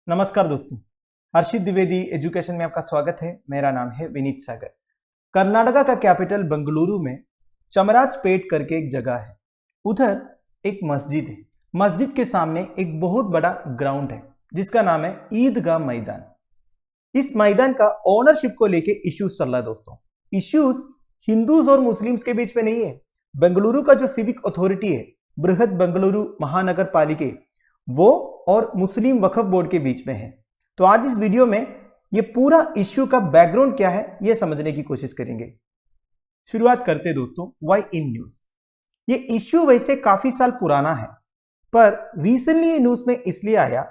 नमस्कार दोस्तों, हर्षित द्विवेदी एजुकेशन में आपका स्वागत है। मेरा नाम है विनीत सागर। कर्नाटका का कैपिटल बेंगलुरु में चमराजपेट करके एक जगह है। उधर एक मस्जिद है। मस्जिद के सामने एक बहुत बड़ा ग्राउंड है जिसका नाम है ईदगाह मैदान। इस मैदान का ओनरशिप को लेके इश्यूज चल रहा है दोस्तों। इश्यूज हिंदूज और मुस्लिम्स के बीच में नहीं है। बेंगलुरु का जो सिविक अथॉरिटी है, बृहद बेंगलुरु महानगर पालिका, वो और मुस्लिम वक्फ बोर्ड के बीच में है। तो आज इस वीडियो में ये पूरा इश्यू का बैकग्राउंड क्या है ये समझने की कोशिश करेंगे। शुरुआत करते दोस्तों वाई इन न्यूज। ये इश्यू वैसे काफी साल पुराना है, पर रिसेंटली ये न्यूज में इसलिए आया,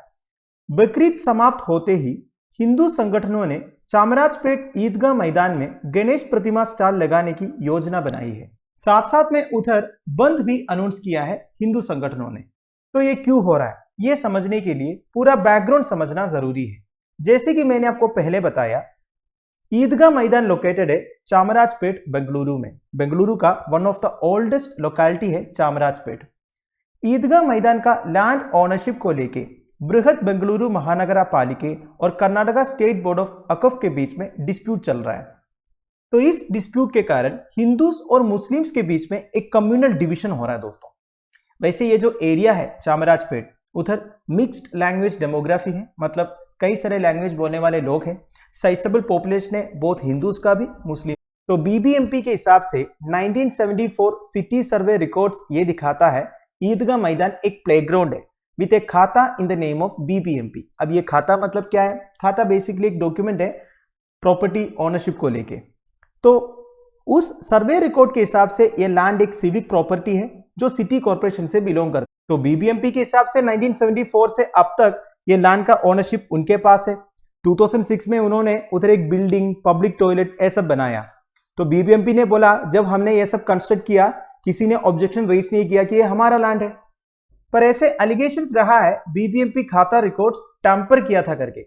बकरीद समाप्त होते ही हिंदू संगठनों ने चामराजपेट ईदगाह मैदान में गणेश प्रतिमा स्टॉल लगाने की योजना बनाई है। साथ साथ में उधर बंद भी अनाउंस किया है हिंदू संगठनों ने। तो ये क्यों हो रहा है ये समझने के लिए पूरा बैकग्राउंड समझना जरूरी है। जैसे कि मैंने आपको पहले बताया, ईदगाह मैदान लोकेटेड है चामराजपेट बेंगलुरु में। बेंगलुरु का one of the oldest locality है चामराजपेट। ईदगाह मैदान का लैंड ओनरशिप को लेके बृहद बेंगलुरु महानगर पालिका और कर्नाटका स्टेट बोर्ड ऑफ वक्फ के बीच में डिस्प्यूट चल रहा है। तो इस डिस्प्यूट के कारण हिंदूज और मुस्लिम्स के बीच में एक कम्युनल डिवीजन हो रहा है दोस्तों। वैसे ये जो एरिया है चामराजपेट, उधर मिक्स्ड लैंग्वेज डेमोग्राफी है, मतलब कई सारे लैंग्वेज बोलने वाले लोग हैं। साइजेबल पॉपुलेशन है, बहुत हिंदूज का भी मुस्लिम। तो बीबीएमपी के हिसाब से 1974 सिटी सर्वे रिकॉर्ड्स ये दिखाता है ईदगाह मैदान एक प्लेग्राउंड है विद ए खाता in the name of BBMP. अब ये खाता मतलब क्या है? खाता बेसिकली एक डॉक्यूमेंट है प्रॉपर्टी ओनरशिप को लेके। तो उस सर्वे रिकॉर्ड के हिसाब से ये लैंड एक सिविक प्रॉपर्टी है जो सिटी कॉर्पोरेशन से बिलोंग करता है। तो बीबीएमपी के हिसाब से 1974 से अब तक ये लैंड का ओनरशिप उनके पास है। 2006 में उन्होंने उधर एक बिल्डिंग, पब्लिक टॉयलेट ये सब बनाया। तो बीबीएमपी ने बोला जब हमने ये सब कंस्ट्रक्ट किया किसी ने ऑब्जेक्शन रेज नहीं किया कि ये हमारा लैंड है। पर ऐसे एलिगेशंस रहा है बीबीएमपी खाता रिकॉर्ड्स टैंपर किया था करके।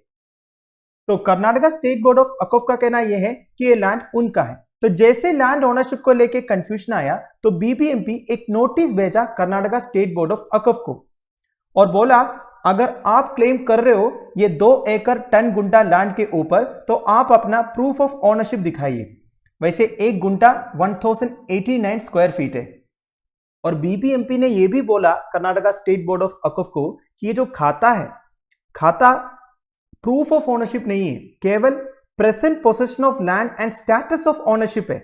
तो कर्नाटका स्टेट बोर्ड ऑफ वक्फ का कहना यह है कि ये लैंड उनका है। तो जैसे लैंड ओनरशिप को लेके कंफ्यूजन आया तो बीबीएमपी एक नोटिस भेजा कर्नाटका स्टेट बोर्ड ऑफ वक्फ को और बोला अगर आप क्लेम कर रहे हो ये 2 एकड़ 10 गुंटा लैंड के ऊपर तो आप अपना प्रूफ ऑफ ओनरशिप दिखाइए। वैसे 1 गुंटा 1089 स्क्वायर फीट है। और बीबीएमपी ने यह भी बोला कर्नाटका स्टेट बोर्ड ऑफ वक्फ को कि ये जो खाता है, खाता प्रूफ ऑफ ओनरशिप नहीं है, केवल present possession of land and status of ownership है।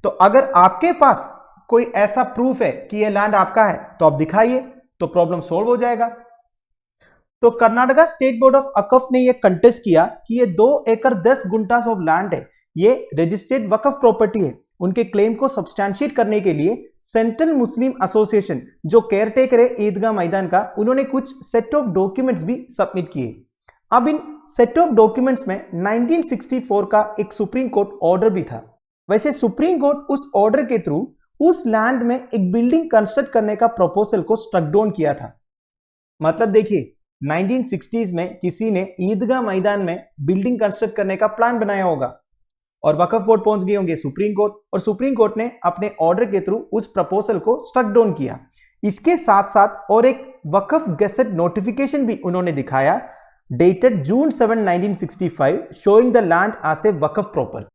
तो अगर आपके पास कोई ऐसा प्रूफ है कि यह लैंड आपका है तो आप दिखाइए, तो प्रॉब्लम सॉल्व हो जाएगा। तो कर्नाटका स्टेट बोर्ड ऑफ वक्फ ने यह कंटेस्ट किया कि ये 2 एकड़ 10 गुंटा ऑफ लैंड है, ये रजिस्टर्ड वक्फ प्रॉपर्टी है। उनके क्लेम को सब्सटैंशिएट करने के लिए सेंट्रल मुस्लिम एसोसिएशन जो केयरटेकर है ईदगाह मैदान का, उन्होंने कुछ सेट ऑफ डॉक्यूमेंट्स भी सबमिट किए। अब इन सेट ऑफ डॉक्यूमेंट्स में 1964 का एक सुप्रीम कोर्ट ऑर्डर भी था। वैसे सुप्रीम कोर्ट उस ऑर्डर के थ्रू उस लैंड में एक बिल्डिंग कंस्ट्रक्ट करने का प्रपोजल को स्ट्रक डाउन किया था। मतलब देखिए 1960s में किसी ने ईदगाह मैदान में बिल्डिंग कंस्ट्रक्ट करने का प्लान बनाया होगा और वक्फ बोर्ड पहुंच गए होंगे सुप्रीम कोर्ट, और सुप्रीम कोर्ट ने अपने ऑर्डर के थ्रू उस प्रपोजल को स्ट्रक डाउन किया। इसके साथ साथ और एक वक्फ गैजेट नोटिफिकेशन भी उन्होंने दिखाया dated June 7, 1965 showing the land as a Waqf property.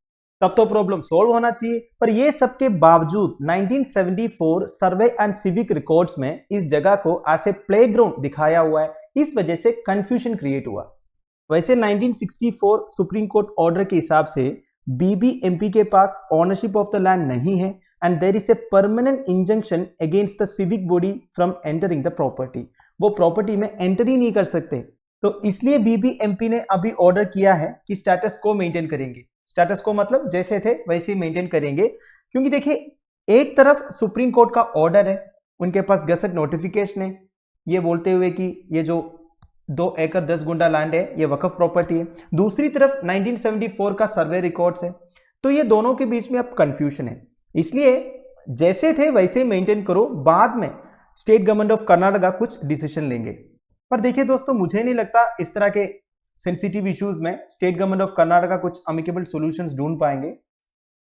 तब तो प्रॉब्लम सॉल्व होना चाहिए, पर ये सब के बावजूद 1974 सर्वे एंड सिविक रिकॉर्ड्स में इस जगह को एज ए प्लेग्राउंड दिखाया हुआ है। इस वजह से कंफ्यूजन क्रिएट हुआ। वैसे 1964 सुप्रीम कोर्ट ऑर्डर के हिसाब से बीबीएमपी के पास ओनरशिप ऑफ द लैंड नहीं है and there is a permanent injunction against the civic body from entering the property. वो प्रॉपर्टी में एंटर ही नहीं कर सकते। तो इसलिए बीबीएमपी ने अभी ऑर्डर किया है कि स्टेटस को मेंटेन करेंगे। स्टेटस को मतलब जैसे थे वैसे ही मेंटेन करेंगे, क्योंकि देखिए एक तरफ सुप्रीम कोर्ट का ऑर्डर है, उनके पास गैजेट नोटिफिकेशन है ये बोलते हुए कि ये जो 2 एकड़ 10 गुंडा लैंड है ये वक्फ प्रॉपर्टी है। दूसरी तरफ 1974 का सर्वे रिकॉर्ड्स है। तो ये दोनों के बीच में अब कंफ्यूजन है। इसलिए जैसे थे वैसे ही मेंटेन करो, बाद में स्टेट गवर्नमेंट ऑफ कर्नाटका कुछ डिसीजन लेंगे। पर देखिए दोस्तों, मुझे नहीं लगता इस तरह के सेंसिटिव इश्यूज में स्टेट गवर्नमेंट ऑफ कर्नाटका कुछ अमिकेबल सॉल्यूशंस ढूंढ पाएंगे।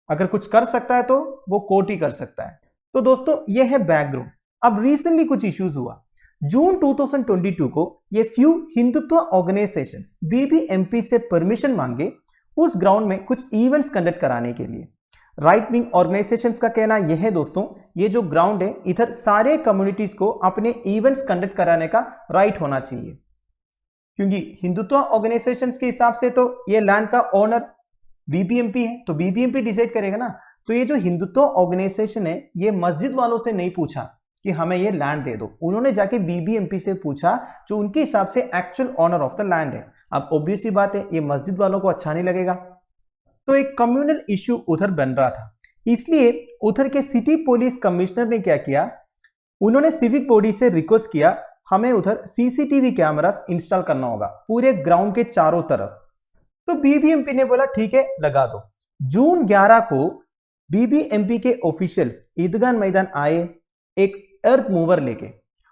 अगर कुछ कर सकता है तो वो कोर्ट ही कर सकता है। तो दोस्तों ये है बैकग्राउंड। अब रिसेंटली कुछ इश्यूज हुआ। जून 2022 को ये फ्यू हिंदुत्व ऑर्गेनाइजेशंस बीबीएमपी से परमिशन मांगे उस ग्राउंड में कुछ इवेंट्स कंडक्ट कराने के लिए। राइट विंग ऑर्गेनाइजेशंस का कहना यह है दोस्तों, ये जो ग्राउंड है इधर सारे कम्युनिटीज को अपने इवेंट्स कंडक्ट कराने का राइट होना चाहिए, क्योंकि हिंदुत्व ऑर्गेनाइजेशंस के हिसाब से तो ये लैंड का ओनर बीबीएमपी है, तो बीबीएमपी डिसाइड करेगा ना। तो ये जो हिंदुत्व ऑर्गेनाइजेशन है ये मस्जिद वालों से नहीं पूछा कि हमें ये लैंड दे दो, उन्होंने जाके बीबीएमपी से पूछा जो उनके हिसाब से actual owner of the land है। अब ऑब्वियस सी बात है ये मस्जिद वालों को अच्छा नहीं लगेगा, तो एक कम्युनल इश्यू उधर बन रहा था। इसलिए उधर के सिटी पुलिस कमिश्नर ने क्या किया, उन्होंने सिविक बॉडी से रिक्वेस्ट किया हमें उधर सीसीटीवी कैमरास इंस्टॉल करना होगा पूरे ग्राउंड के चारों तरफ। तो बीबीएमपी ने बोला ठीक है लगा दो। जून 11 को बीबीएमपी के ऑफिशियल्स ईदगाह मैदान आए एक अर्थ मूवर लेके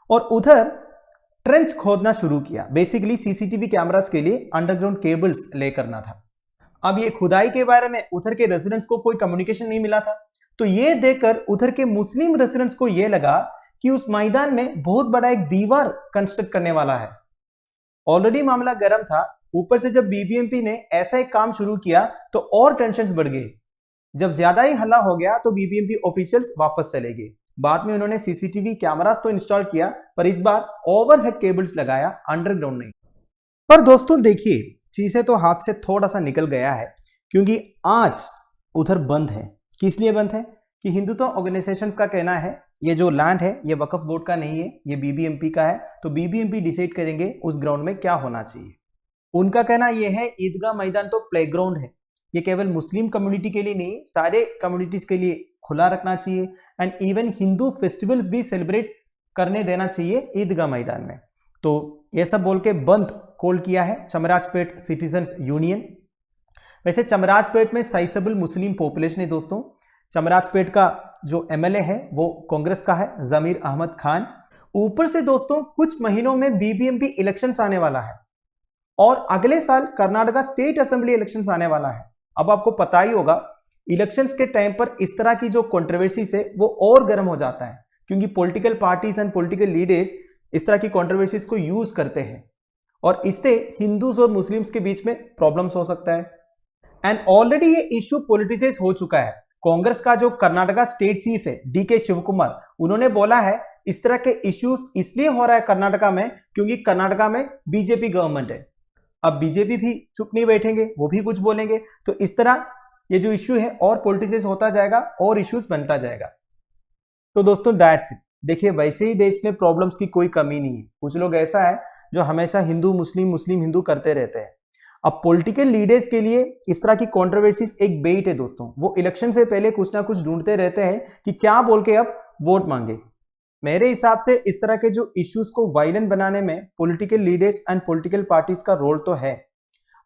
और उधर ट्रेंच खोदना शुरू किया। बेसिकली सीसीटीवी कैमरास के लिए अंडरग्राउंड केबल्स ले करना था। अब ये खुदाई के बारे में उधर के रेजिडेंट्स को कोई कम्युनिकेशन नहीं मिला था, तो ये देखकर उधर के मुस्लिम रेजिडेंट्स को ये लगा कि उस मैदान में बहुत बड़ा एक दीवार कंस्ट्रक्ट करने वाला है। ऑलरेडी मामला गर्म था, ऊपर से जब बीबीएमपी ने ऐसा एक काम शुरू किया तो और टेंशन बढ़ गई। जब ज्यादा ही हल्ला हो गया तो बीबीएमपी ऑफिशियल्स वापस चले गए। बाद में उन्होंने सीसीटीवी कैमरास तो इंस्टॉल किया, पर इस बार ओवरहेड केबल्स लगाया, अंडरग्राउंड नहीं। पर दोस्तों देखिए चीजें तो हाथ से थोड़ा सा निकल गया है, क्योंकि आज उधर बंद है। किस लिए बंद है कि हिंदुत्व ऑर्गेनाइजेशंस का कहना है ये जो लैंड है ये वक्फ बोर्ड का नहीं है, ये बीबीएमपी का है, तो बीबीएमपी डिसाइड करेंगे उस ग्राउंड में क्या होना चाहिए। उनका कहना यह है ईदगाह मैदान तो प्लेग्राउंड है, ये केवल मुस्लिम कम्युनिटी के लिए नहीं सारे कम्युनिटीज के लिए खुला रखना चाहिए, एंड इवन हिंदू फेस्टिवल्स भी सेलिब्रेट करने देना चाहिए ईदगाह मैदान में। तो ये सब बोल के बंद कॉल किया है चमराजपेट सिटीजन्स यूनियन। वैसे चमराजपेट में साइजेबल मुस्लिम पॉपुलेशन है दोस्तों। चमराजपेट का जो एमएलए है वो कांग्रेस का है, जमीर अहमद खान। ऊपर से दोस्तों कुछ महीनों में बीबीएमपी इलेक्शंस आने वाला है और अगले साल कर्नाटका स्टेट असेंबली इलेक्शंस आने वाला है। अब आपको पता ही होगा इलेक्शंस के टाइम पर इस तरह की जो कंट्रोवर्सीज है वो और गर्म हो जाता है, क्योंकि political parties and political leaders इस तरह की कंट्रोवर्सीज को यूज करते हैं और इससे हिंदूज और मुस्लिम्स के बीच में प्रॉब्लम्स हो सकता है। एंड ऑलरेडी ये इश्यू पॉलिटिसाइज हो चुका है। कांग्रेस का जो कर्नाटका स्टेट चीफ है डीके शिवकुमार, उन्होंने बोला है इस तरह के इश्यूज इसलिए हो रहा है कर्नाटका में क्योंकि कर्नाटका में बीजेपी गवर्नमेंट है। अब बीजेपी भी चुप नहीं बैठेंगे, वो भी कुछ बोलेंगे, तो इस तरह ये जो इश्यू है और पॉलिटिसाइज होता जाएगा और इश्यूज बनता जाएगा। तो दोस्तों दैट्स इट। देखिए वैसे ही देश में प्रॉब्लम्स की कोई कमी नहीं है। कुछ लोग ऐसा है जो हमेशा हिंदू मुस्लिम मुस्लिम हिंदू करते रहते हैं। अब पॉलिटिकल लीडर्स के लिए इस तरह की कंट्रोवर्सीज एक बेट है दोस्तों। वो इलेक्शन से पहले कुछ ना कुछ ढूंढते रहते हैं कि क्या बोल के अब वोट मांगे। मेरे हिसाब से इस तरह के जो इश्यूज को वायलेंट बनाने में political leaders and political parties का रोल तो है।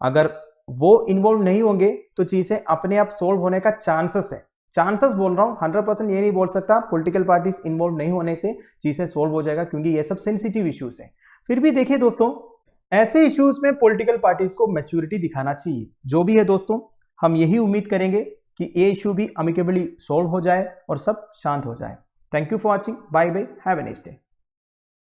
अगर वो इन्वॉल्व नहीं होंगे तो चीजें अपने आप सोल्व होने का चांसेस है। चांसेस बोल रहा हूं, 100% ये नहीं बोल सकता पॉलिटिकल पार्टीज इन्वॉल्व नहीं होने से चीजें सोल्व हो जाएगा, क्योंकि ये सब सेंसिटिव इश्यूज हैं। फिर भी देखिए दोस्तों ऐसे इश्यूज में पॉलिटिकल पार्टीज को मैच्योरिटी दिखाना चाहिए। जो भी है दोस्तों, हम यही उम्मीद करेंगे कि ये इश्यू भी अमिकेबली सोल्व हो जाए और सब शांत हो जाए। Thank you for watching, bye bye, have a nice day.